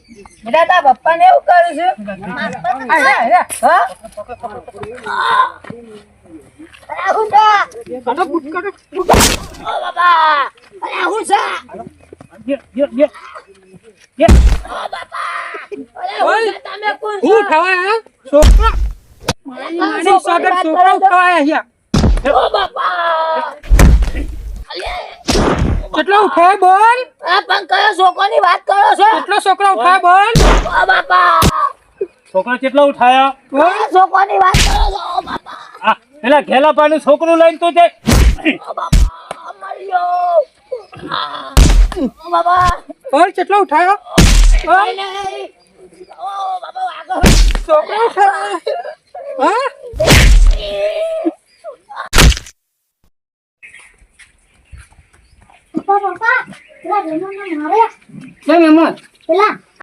બેટા તારા પપ્પાને એવું કરું છું હા હું જા કાઢો બુટ કાઢો ઓ બાબા અરે હું જા ઓ બાબા અરે હું તમે કોણ છો હું ખવાય છોકરા મારી સાગર છોકરા ખવાય અહીંયા ઓ બાબા કેટલો ઉઠાય બોલ આ પણ કયો છોકરાની વાત કરો છો કેટલો છોકરા ઉઠાય બોલ ઓ બાપા છોકરા કેટલા ઉઠાયા કયો છોકરાની વાત કરો છો ઓ બાપા આ પેલા ઘેલાપાનું છોકરું લઈને તું જાય ઓ બાપા મર્યો ઓ બાબા બોલ કેટલો ઉઠાયો ઓય નહીં ઓ બાબા આગળ છોકરા ઉઠાય હા પપ્પા પેલા જમવાના મારે કેમ એમ પેલા